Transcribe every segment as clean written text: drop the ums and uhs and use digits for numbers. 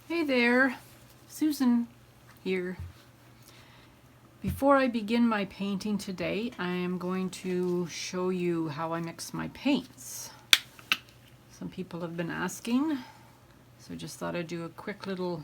Hey there, Susan here. Before I begin my painting today, I am going to show you how I mix my paints. Some people have been asking, so just thought I'd do a quick little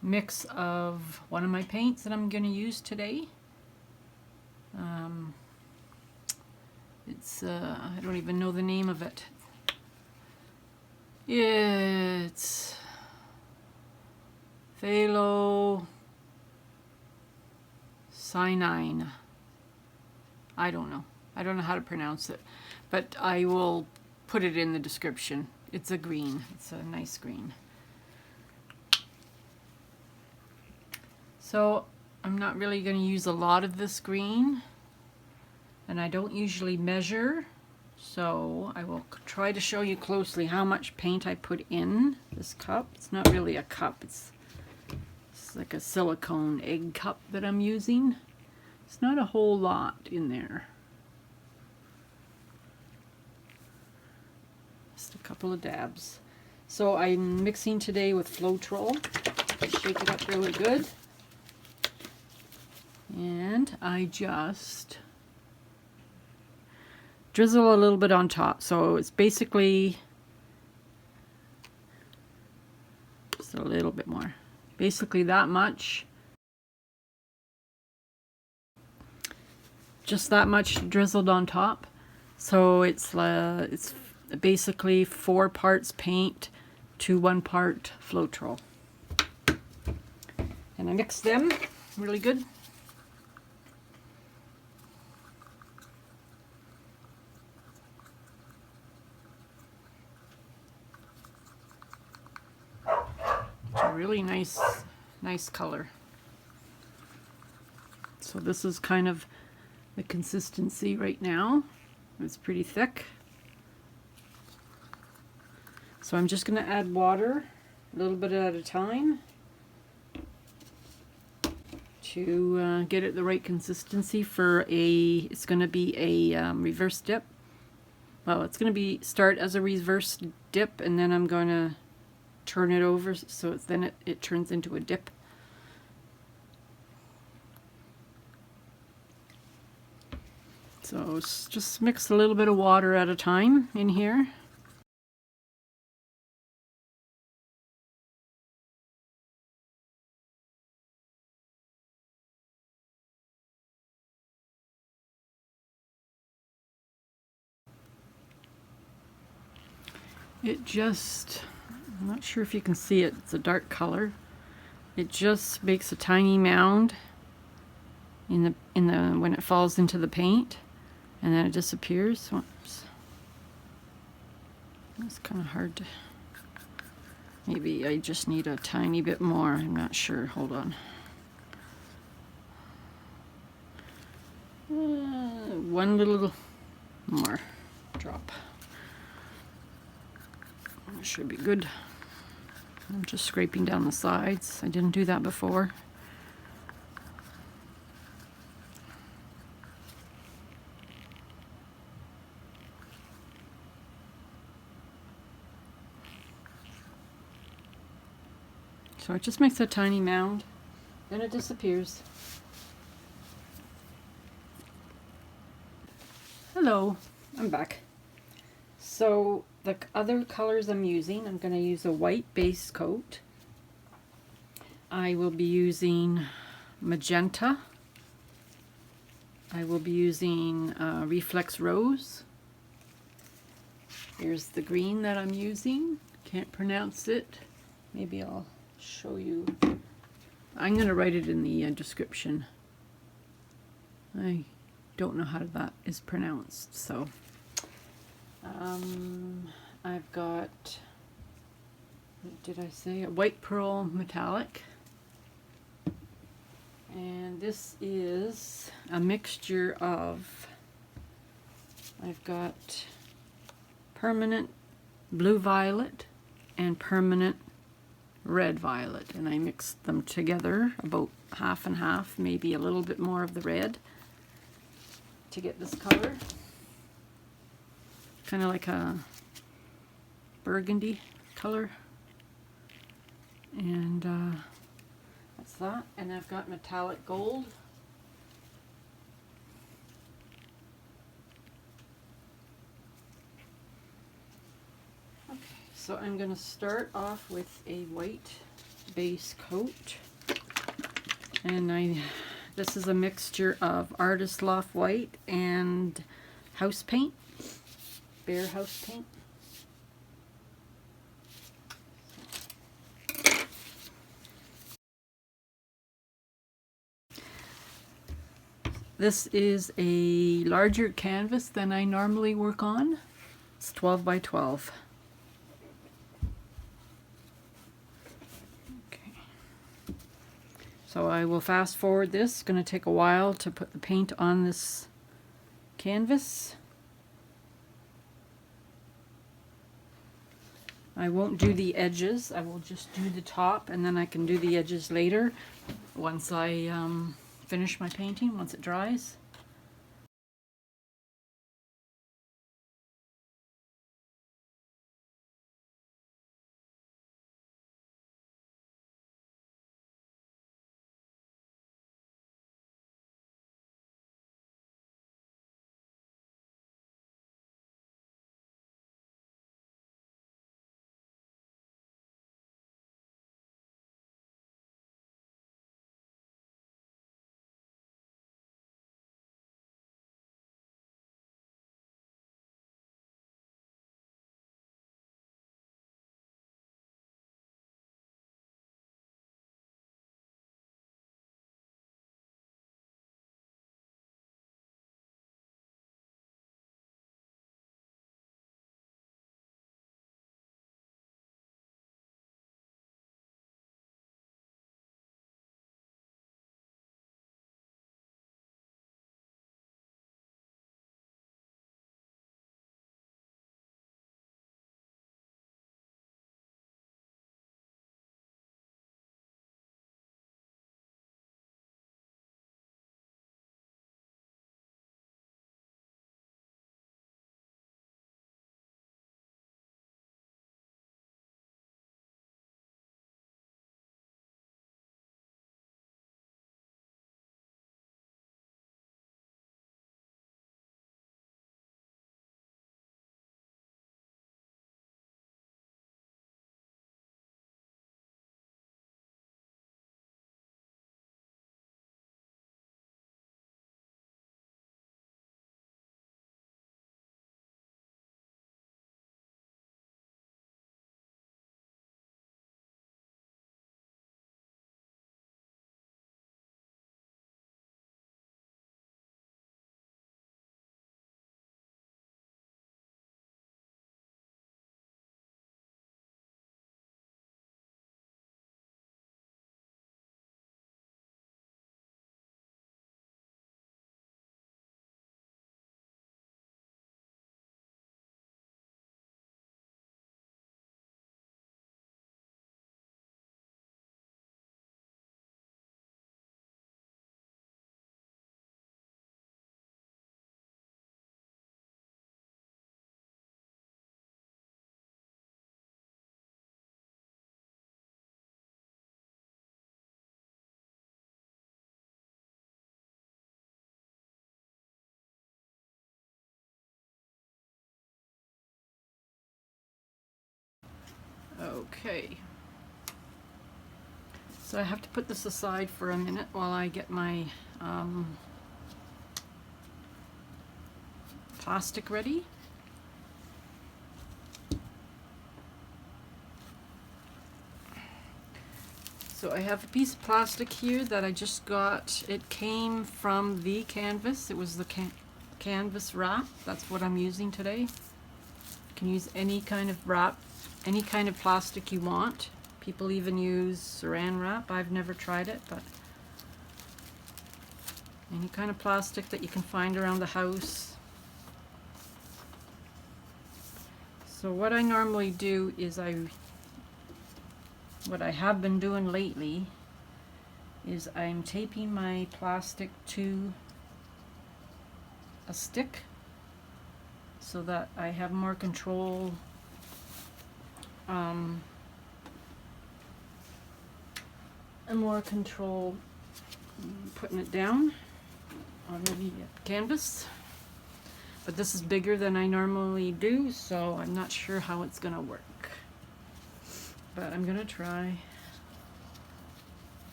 mix of one of my paints that I'm going to use today. I don't even know the name of it. It's Rhthalocyanine. I don't know how to pronounce it, but I will put it in the description. It's a green. It's a nice green. So I'm not really going to use a lot of this green, and I don't usually measure, so I will try to show you closely how much paint I put in this cup. It's not really a cup, it's like a silicone egg cup that I'm using. It's not a whole lot in there. Just a couple of dabs. So I'm mixing today with Floetrol. Shake it up really good. And I just drizzle a little bit on top. So it's basically just a little bit more. Basically that much. Just that much drizzled on top. So it's basically 4 parts paint to 1 part Floetrol. And I mix them really good. It's a really nice color. So this is kind of the consistency right now. It's pretty thick. So I'm just going to add water a little bit at a time to get it the right consistency for it's going to be a reverse dip. Well, it's going to start as a reverse dip, and then I'm going to turn it over so then it turns into a dip. So just mix a little bit of water at a time in here. I'm not sure if you can see it, it's a dark color. It just makes a tiny mound when it falls into the paint, and then it disappears. Oops. It's kind of hard to, maybe I just need a tiny bit more, I'm not sure, hold on. One little more drop. That should be good. I'm just scraping down the sides. I didn't do that before. So it just makes a tiny mound, then it disappears. Hello, I'm back. So the other colors I'm going to use a white base coat. I will be using Magenta. I will be using Reflex Rose. Here's the green that I'm using. Can't pronounce it. Maybe I'll show you. I'm going to write it in the description. I don't know how that is pronounced, so I've got, what did I say, a white pearl metallic, and this is a mixture of, I've got permanent blue violet and permanent red violet, and I mixed them together about half and half, maybe a little bit more of the red to get this color. Kind of like a burgundy color. And that's that. And I've got metallic gold. Okay, so I'm going to start off with a white base coat. And this is a mixture of Artist Loft White and house paint, bare house paint. This is a larger canvas than I normally work on. It's 12 by 12. Okay. So I will fast forward this. It's going to take a while to put the paint on this canvas. I won't do the edges. I will just do the top, and then I can do the edges later once I finish my painting, once it dries. Okay. So I have to put this aside for a minute while I get my plastic ready. So I have a piece of plastic here that I just got. It came from the canvas. It was the canvas wrap. That's what I'm using today. You can use any kind of wrap, any kind of plastic you want. People even use saran wrap. I've never tried it, but any kind of plastic that you can find around the house. So what I normally do is what I have been doing lately is I'm taping my plastic to a stick so that I have more control and more control putting it down on the canvas. But this is bigger than I normally do, so I'm not sure how it's gonna work. But I'm gonna try.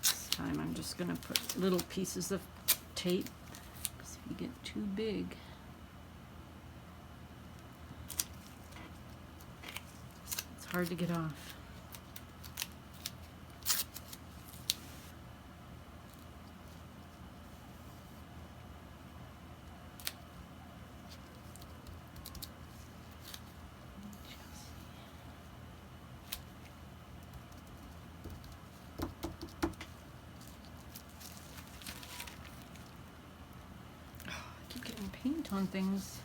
This time I'm just gonna put little pieces of tape, because if you get too big, it's hard to get off. Paint on things.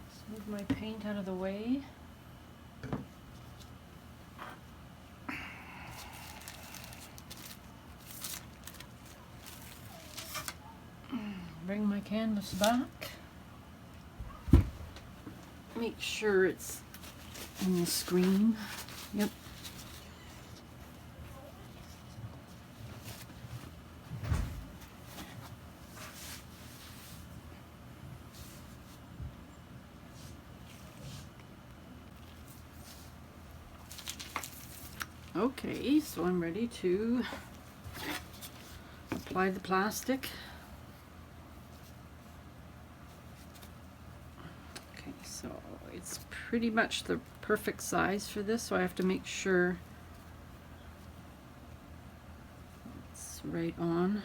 Let's move my paint out of the way. Bring my canvas back. Make sure it's in the screen. Yep. Okay, so I'm ready to apply the plastic. Okay, so it's pretty much the perfect size for this, so I have to make sure it's right on.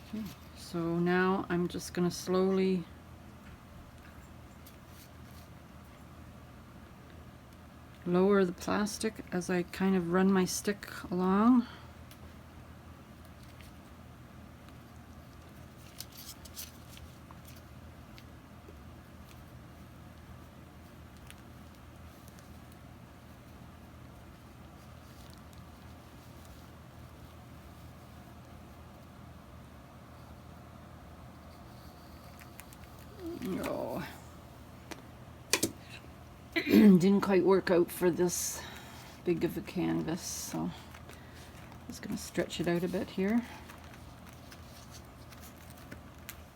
Okay, so now I'm just going to slowly lower the plastic as I kind of run my stick along. Oh. Didn't quite work out for this big of a canvas, so I'm just going to stretch it out a bit here.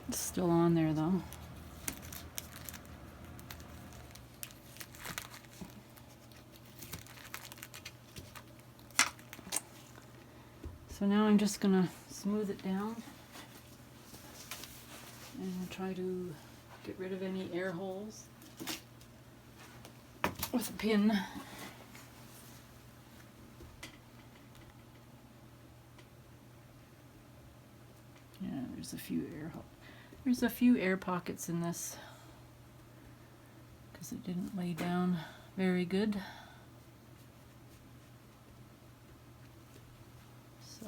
It's still on there though. So now I'm just going to smooth it down and try to get rid of any air holes with a pin. Yeah, there's a few air pockets in this because it didn't lay down very good. So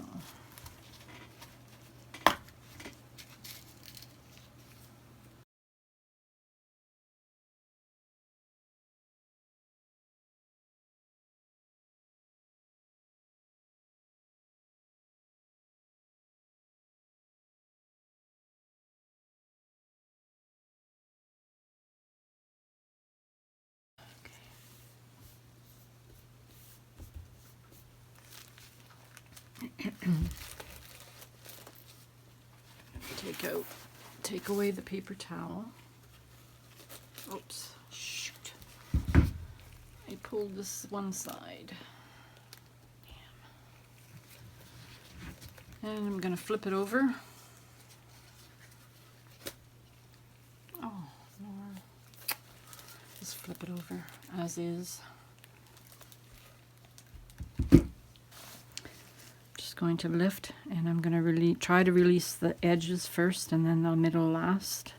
take away the paper towel. Oops, shoot. I pulled this one side. Damn. And I'm going to flip it over. Oh, Lord. Just flip it over as is. Going to lift, and I'm going to really try to release the edges first and then the middle last.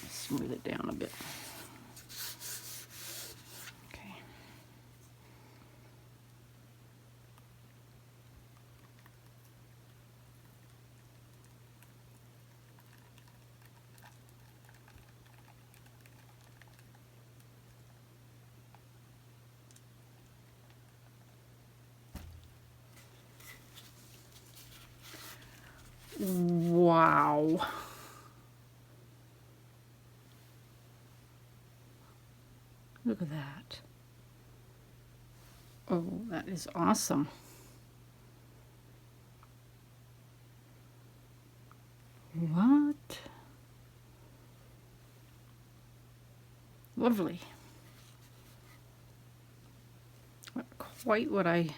Just smooth it down a bit. Okay. Wow. Look at that. Oh, that is awesome. What? Lovely. Not quite what I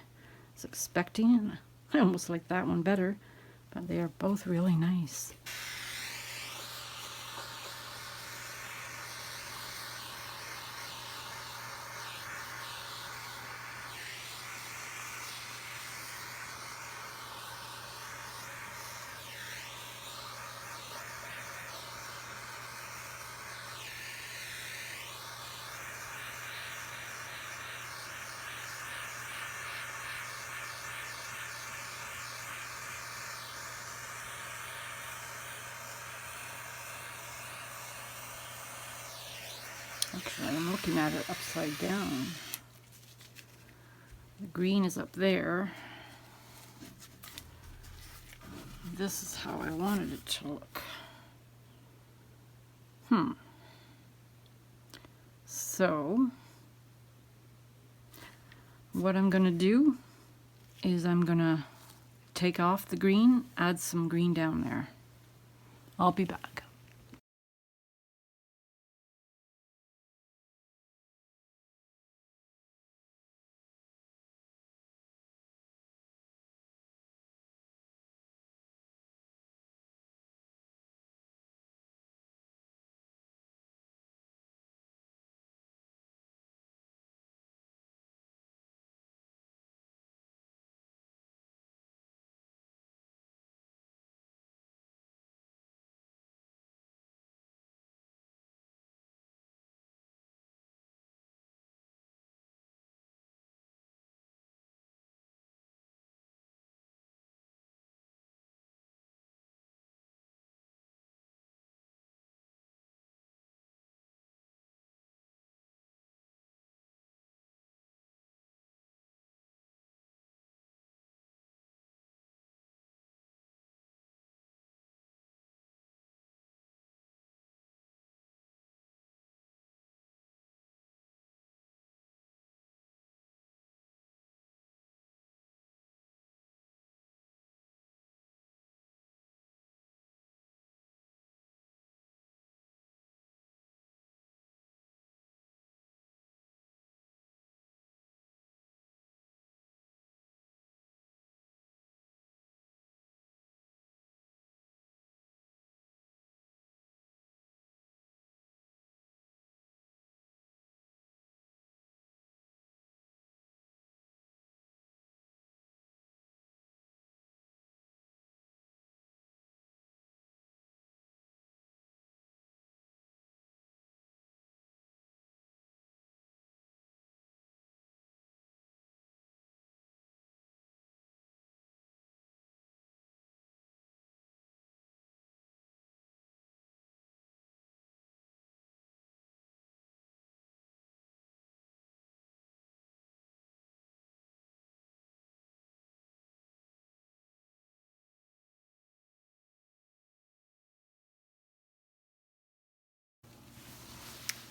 was expecting. I almost like that one better, but they are both really nice. Actually, I'm looking at it upside down. The green is up there. This is how I wanted it to look. So, what I'm going to do is I'm going to take off the green, add some green down there. I'll be back.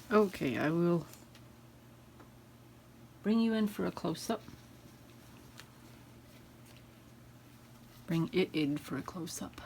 Okay, I will bring you in for a close-up. Bring it in for a close-up.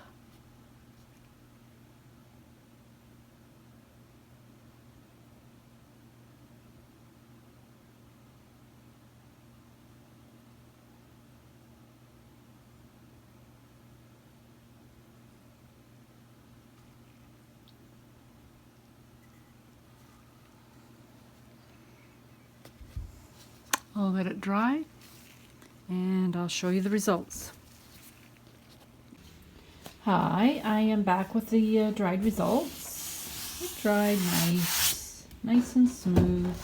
I'll let it dry and I'll show you the results. Hi, I am back with the dried results. It dried nice and smooth.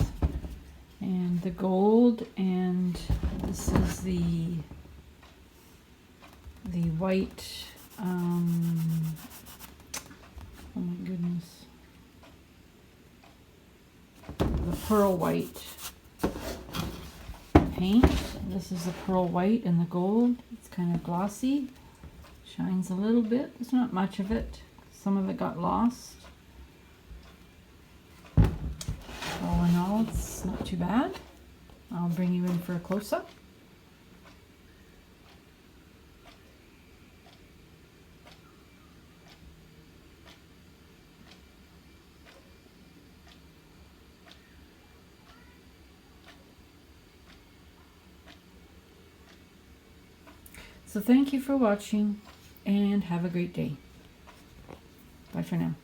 And the gold, and this is the white, oh my goodness, the pearl white paint. This is the pearl white and the gold. It's kind of glossy. Shines a little bit. There's not much of it. Some of it got lost. All in all, it's not too bad. I'll bring you in for a close-up. So thank you for watching and have a great day. Bye for now.